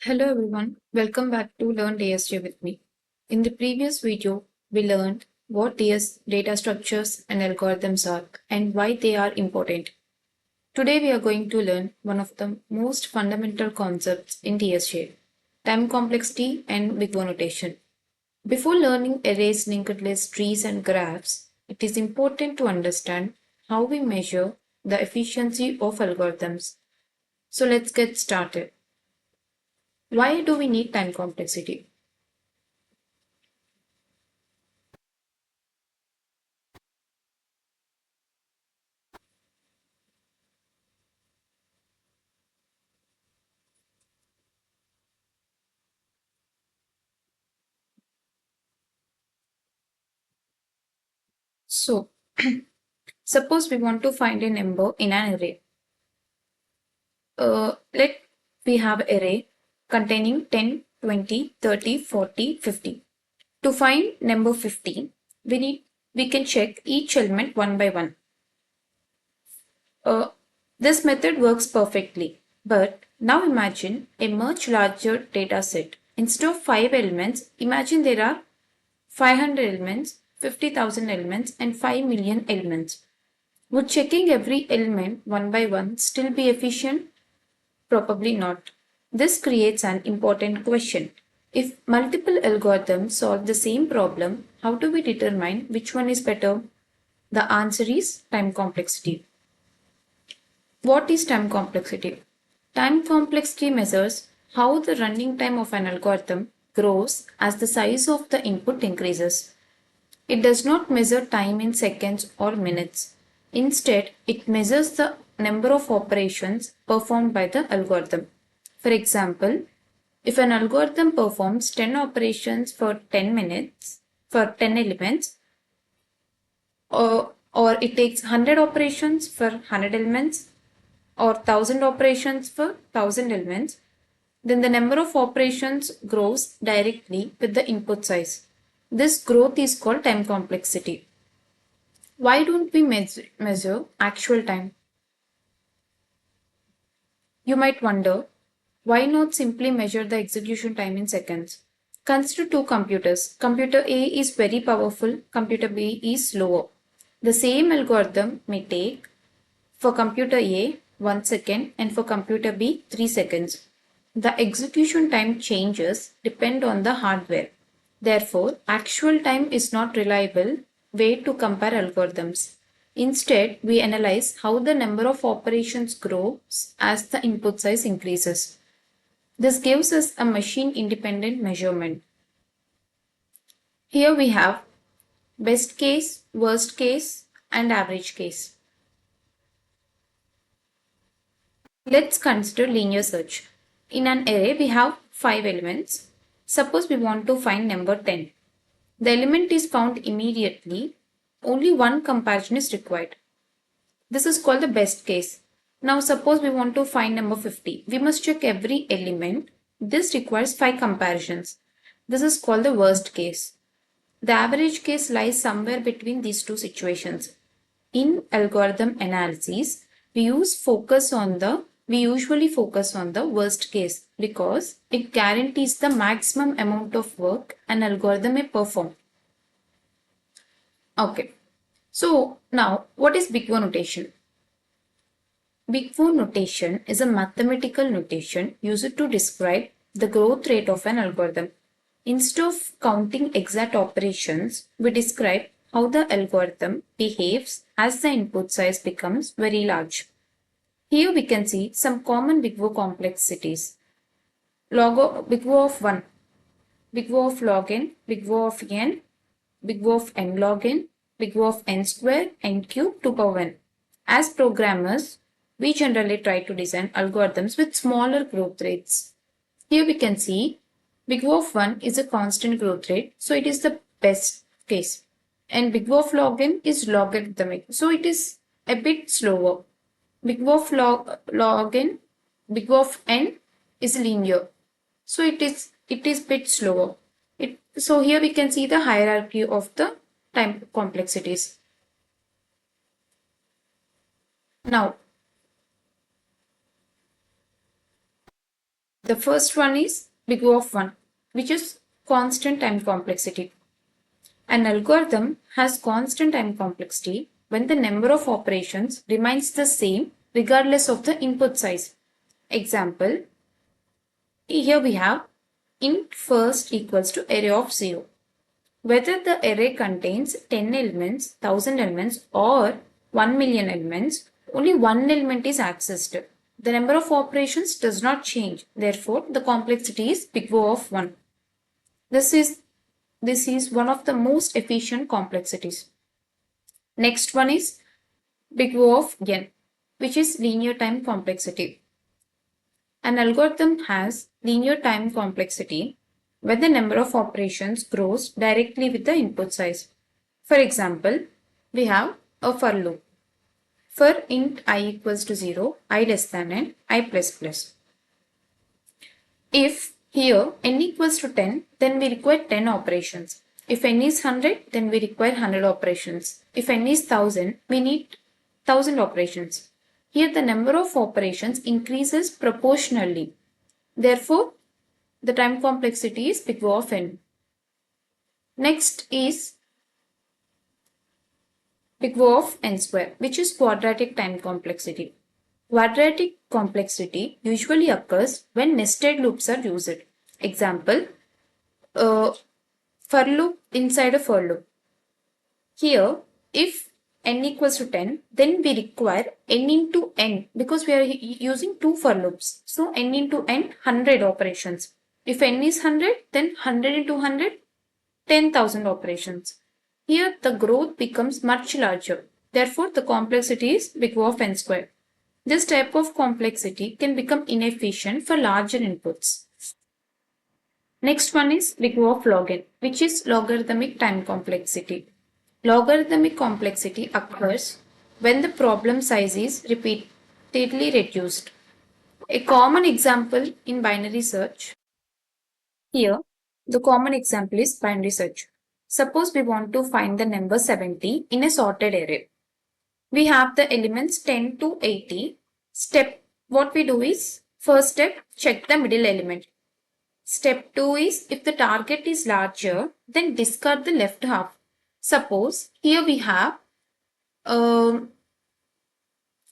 Hello everyone, welcome back to Learn DSA with me. In the previous video, we learned what data structures and algorithms are and why they are important. Today we are going to learn one of the most fundamental concepts in DSA, time complexity and big O notation. Before learning arrays, linked lists, trees and graphs, it is important to understand how we measure the efficiency of algorithms. So let's get started. Why do we need time complexity? So, suppose we want to find a number in an array. Let we have array containing 10, 20, 30, 40, 50. To find number 50, we can check each element one by one. Uh, this method works perfectly. But now imagine a much larger data set. Instead of 5 elements, imagine there are 500 elements, 50,000 elements, and 5 million elements. Would checking every element one by one still be efficient? Probably not. This creates an important question. If multiple algorithms solve the same problem, how do we determine which one is better? The answer is time complexity. What is time complexity? Time complexity measures how the running time of an algorithm grows as the size of the input increases. It does not measure time in seconds or minutes. Instead, it measures the number of operations performed by the algorithm. For example, if an algorithm performs 10 operations for 10 minutes, for 10 elements, or it takes 100 operations for 100 elements, or 1000 operations for 1000 elements, then the number of operations grows directly with the input size. This growth is called time complexity. Why don't we measure actual time? You might wonder, why not simply measure the execution time in seconds? Consider two computers. Computer A is very powerful, computer B is slower. The same algorithm may take for computer A 1 second and for computer B 3 seconds. The execution time changes depend on the hardware. Therefore, actual time is not reliable way to compare algorithms. Instead, we analyze how the number of operations grows as the input size increases. This gives us a machine independent measurement. Here we have best case, worst case, and average case. Let's consider linear search. In an array, we have 5 elements. Suppose we want to find number 10. The element is found immediately. Only one comparison is required. This is called the best case. Now suppose we want to find number 50. We must check every element. This requires 5 comparisons. This is called the worst case. The average case lies somewhere between these two situations. In algorithm analysis, we usually focus on the worst case because it guarantees the maximum amount of work an algorithm may perform. Okay, so now what is big O notation? Big O notation is a mathematical notation used to describe the growth rate of an algorithm. Instead of counting exact operations, we describe how the algorithm behaves as the input size becomes very large. Here we can see some common big O complexities. Big O of 1, big O of log n, big O of n, big O of n log n, big O of n square, n cube, 2 power n. As programmers, we generally try to design algorithms with smaller growth rates. Here we can see big O of 1 is a constant growth rate, so it is the best case. And big O of log n is logarithmic, so it is a bit slower. Big O of log n, big O of n is linear, so it is bit slower. So here we can see the hierarchy of the time complexities. Now, The first one is big O of 1, which is constant time complexity. An algorithm has constant time complexity when the number of operations remains the same regardless of the input size. Example, here we have int first equals to array of 0. Whether the array contains 10 elements, 1000 elements or 1 million elements, only one element is accessed. The number of operations does not change. Therefore, the complexity is big O of 1. This is one of the most efficient complexities. Next one is big O of n, which is linear time complexity. An algorithm has linear time complexity when the number of operations grows directly with the input size. For example, we have a for loop. For int I equals to 0, I less than n, I plus plus. If here n equals to 10, then we require 10 operations. If n is 100, then we require 100 operations. If n is 1000, we need 1000 operations. Here the number of operations increases proportionally. Therefore, the time complexity is big O of n. Next is big O of n square, which is quadratic time complexity. Quadratic complexity usually occurs when nested loops are used. Example, for loop inside a for loop. Here, if n equals to 10, then we require n into n because we are using two for loops. So n into n, 100 operations. If n is 100, then 100 into 100, 10,000 operations. Here the growth becomes much larger. Therefore, the complexity is big O of n square. This type of complexity can become inefficient for larger inputs. Next one is big O of log n, which is logarithmic time complexity. Logarithmic complexity occurs when the problem size is repeatedly reduced. A common example in binary search. Here, the common example is binary search. Suppose we want to find the number 70 in a sorted array. We have the elements 10 to 80. What we do is, first step, check the middle element. Step 2 is, if the target is larger, then discard the left half. Suppose here we have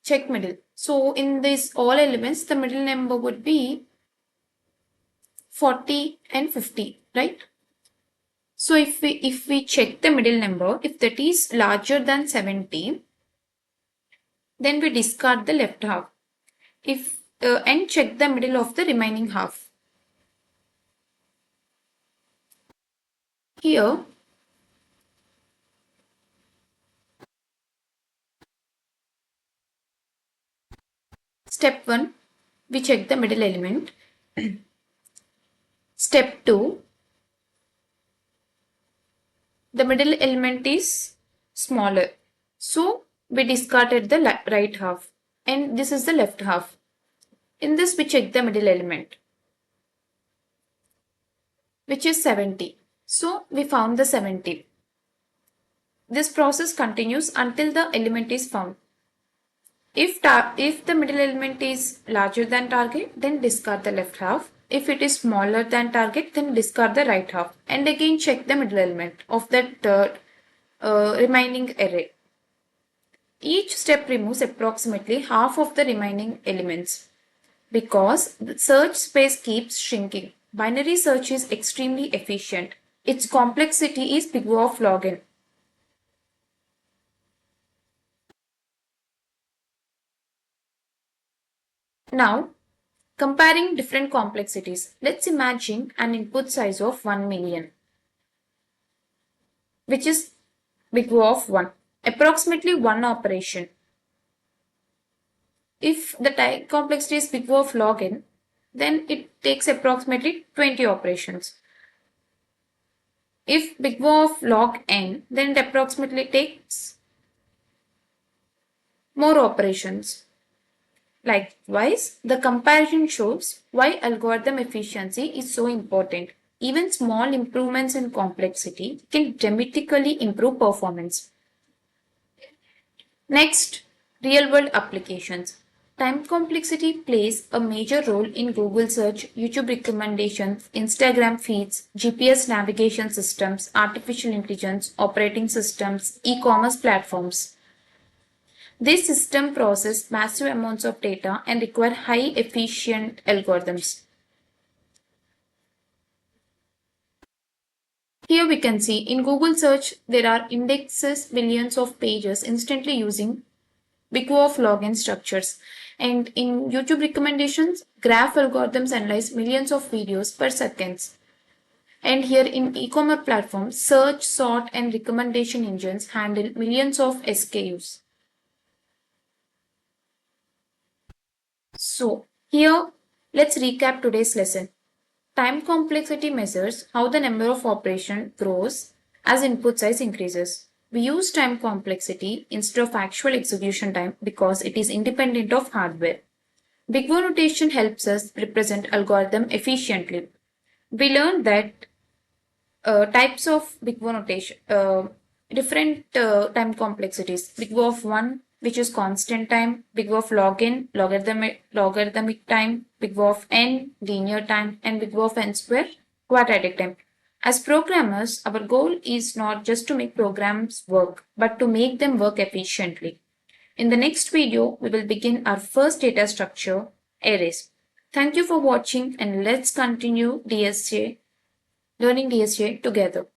check middle. So in this all elements, the middle number would be 40 and 50, right? So if we check the middle number, if that is larger than 70, then we discard the left half. And check the middle of the remaining half. Here, step 1, we check the middle element. Step 2, the middle element is smaller. So we discarded the right half and this is the left half. In this we check the middle element, which is 70. So we found the 70. This process continues until the element is found. If the middle element is larger than target, then discard the left half. If it is smaller than target, then discard the right half. And again check the middle element of that remaining array. Each step removes approximately half of the remaining elements. Because the search space keeps shrinking, binary search is extremely efficient. Its complexity is big O of log n. Now, comparing different complexities, let's imagine an input size of 1 million, which is big O of 1, approximately one operation. If the time complexity is big O of log n, then it takes approximately 20 operations. If big O of log n, then it approximately takes more operations. Likewise, the comparison shows why algorithm efficiency is so important. Even small improvements in complexity can dramatically improve performance. Next, real-world applications. Time complexity plays a major role in Google search, YouTube recommendations, Instagram feeds, GPS navigation systems, artificial intelligence, operating systems, e-commerce platforms. These systems process massive amounts of data and require high efficient algorithms. Here we can see in Google search there are indexes millions of pages instantly using big O of login structures. And in YouTube recommendations, graph algorithms analyze millions of videos per second. And here in e-commerce platforms, search, sort, and recommendation engines handle millions of SKUs. So here, let's recap today's lesson. Time complexity measures how the number of operations grows as input size increases. We use time complexity instead of actual execution time because it is independent of hardware. Big O notation helps us represent algorithm efficiently. We learned that types of Big O notation, different time complexities. Big O of 1, which is constant time, Big O of login, logarithmic time, Big O of n, linear time, and Big O of n square, quadratic time. As programmers, our goal is not just to make programs work, but to make them work efficiently. In the next video, we will begin our first data structure, arrays. Thank you for watching and let's continue DSA, learning DSA together.